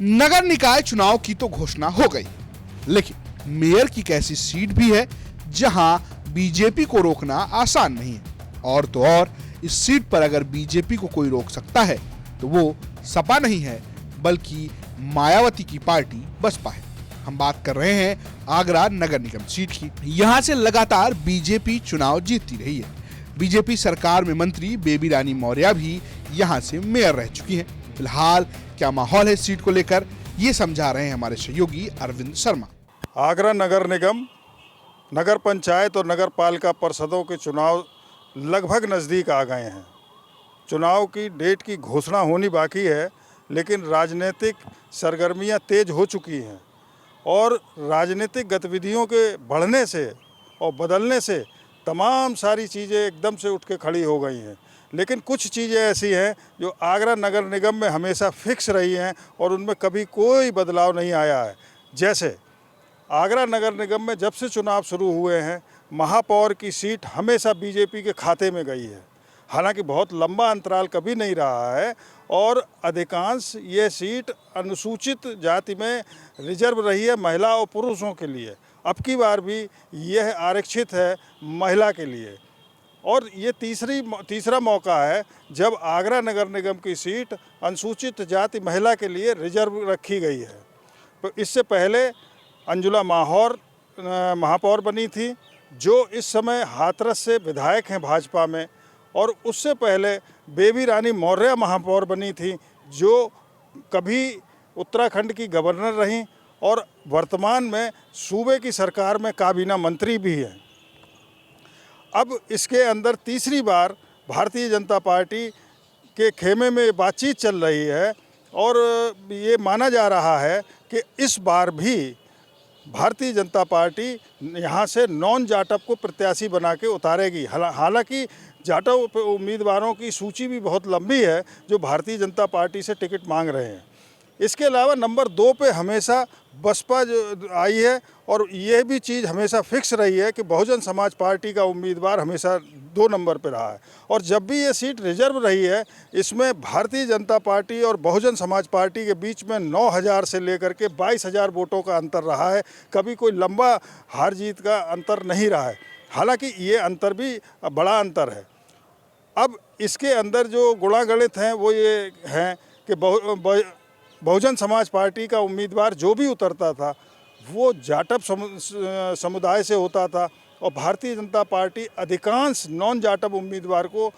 नगर निकाय चुनाव की तो घोषणा हो गई, लेकिन मेयर की एक ऐसी सीट भी है जहां बीजेपी को रोकना आसान नहीं है। और तो और इस सीट पर अगर बीजेपी को कोई रोक सकता है तो वो सपा नहीं है, बल्कि मायावती की पार्टी बसपा है। हम बात कर रहे हैं आगरा नगर निगम सीट की। यहां से लगातार बीजेपी चुनाव जीतती रही है। बीजेपी सरकार में मंत्री बेबी रानी मौर्य भी यहां से मेयर रह चुकी हैं। फिलहाल क्या माहौल है इस सीट को लेकर, ये समझा रहे हैं हमारे सहयोगी अरविंद शर्मा। आगरा नगर निगम, नगर पंचायत और नगर पालिका परिषदों के चुनाव लगभग नज़दीक आ गए हैं। चुनाव की डेट की घोषणा होनी बाकी है, लेकिन राजनीतिक सरगर्मियां तेज हो चुकी हैं और राजनीतिक गतिविधियों के बढ़ने से और बदलने से तमाम सारी चीज़ें एकदम से उठ के खड़ी हो गई हैं। लेकिन कुछ चीज़ें ऐसी हैं जो आगरा नगर निगम में हमेशा फिक्स रही हैं और उनमें कभी कोई बदलाव नहीं आया है। जैसे आगरा नगर निगम में जब से चुनाव शुरू हुए हैं, महापौर की सीट हमेशा बीजेपी के खाते में गई है। हालांकि बहुत लंबा अंतराल कभी नहीं रहा है और अधिकांश ये सीट अनुसूचित जाति में रिजर्व रही है महिला और पुरुषों के लिए। अब की बार भी यह आरक्षित है महिला के लिए। और ये तीसरा मौका है जब आगरा नगर निगम की सीट अनुसूचित जाति महिला के लिए रिजर्व रखी गई है। तो इससे पहले अंजुला महापौर बनी थी, जो इस समय हाथरस से विधायक हैं भाजपा में, और उससे पहले बेबी रानी मौर्य महापौर बनी थी, जो कभी उत्तराखंड की गवर्नर रहीं और वर्तमान में सूबे की सरकार में काबीना मंत्री भी हैं। अब इसके अंदर तीसरी बार भारतीय जनता पार्टी के खेमे में बातचीत चल रही है और ये माना जा रहा है कि इस बार भी भारतीय जनता पार्टी यहाँ से नॉन जाटव को प्रत्याशी बना के उतारेगी। हालांकि जाटव उम्मीदवारों की सूची भी बहुत लंबी है जो भारतीय जनता पार्टी से टिकट मांग रहे हैं। इसके अलावा नंबर 2 पे हमेशा बसपा जो आई है और ये भी चीज़ हमेशा फिक्स रही है कि बहुजन समाज पार्टी का उम्मीदवार हमेशा 2 नंबर पर रहा है। और जब भी ये सीट रिजर्व रही है, इसमें भारतीय जनता पार्टी और बहुजन समाज पार्टी के बीच में 9,000 से लेकर के 22,000 वोटों का अंतर रहा है। कभी कोई लंबा हार जीत का अंतर नहीं रहा है। हालांकि ये अंतर भी बड़ा अंतर है। अब इसके अंदर जो गुणागणित हैं वो ये हैं कि बहुजन समाज पार्टी का उम्मीदवार जो भी उतरता था वो जाटव समुदाय से होता था और भारतीय जनता पार्टी अधिकांश नॉन जाटव उम्मीदवार को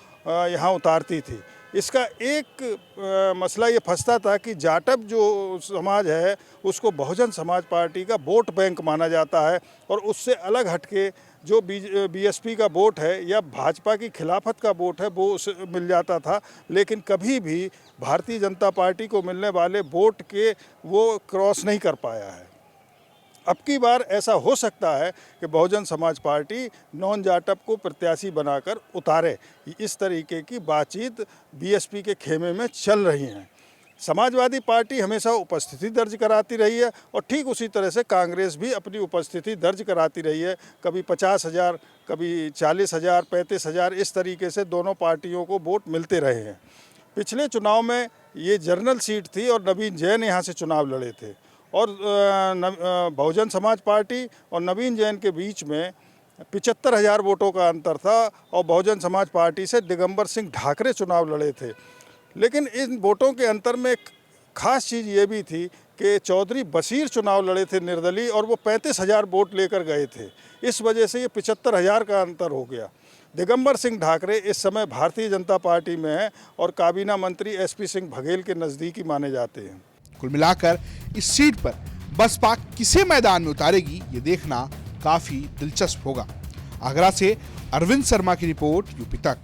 यहाँ उतारती थी। इसका एक मसला ये फंसता था कि जाटव जो समाज है उसको बहुजन समाज पार्टी का वोट बैंक माना जाता है और उससे अलग हटके जो बीएसपी का वोट है या भाजपा की खिलाफत का वोट है वो मिल जाता था। लेकिन कभी भी भारतीय जनता पार्टी को मिलने वाले वोट के वो क्रॉस नहीं कर पाया है। अब की बार ऐसा हो सकता है कि बहुजन समाज पार्टी नॉन जाटव को प्रत्याशी बनाकर उतारे। इस तरीके की बातचीत बीएसपी के खेमे में चल रही है। समाजवादी पार्टी हमेशा उपस्थिति दर्ज कराती रही है और ठीक उसी तरह से कांग्रेस भी अपनी उपस्थिति दर्ज कराती रही है। कभी 50,000, कभी 40,000, 35,000, इस तरीके से दोनों पार्टियों को वोट मिलते रहे हैं। पिछले चुनाव में ये जनरल सीट थी और नवीन जैन यहाँ से चुनाव लड़े थे और बहुजन समाज पार्टी और नवीन जैन के बीच में 75,000 वोटों का अंतर था और बहुजन समाज पार्टी से दिगंबर सिंह ढाकरे चुनाव लड़े थे। लेकिन इन वोटों के अंतर में एक खास चीज़ ये भी थी कि चौधरी बशीर चुनाव लड़े थे निर्दलीय और वो 35,000 वोट लेकर गए थे। इस वजह से ये 75,000 का अंतर हो गया। दिगंबर सिंह ढाकरे इस समय भारतीय जनता पार्टी में हैं और काबीना मंत्री एसपी सिंह बघेल के नज़दीकी माने जाते हैं। कुल मिलाकर इस सीट पर बसपा किसे मैदान में उतारेगी, ये देखना काफी दिलचस्प होगा। आगरा से अरविंद शर्मा की रिपोर्ट, यूपी तक।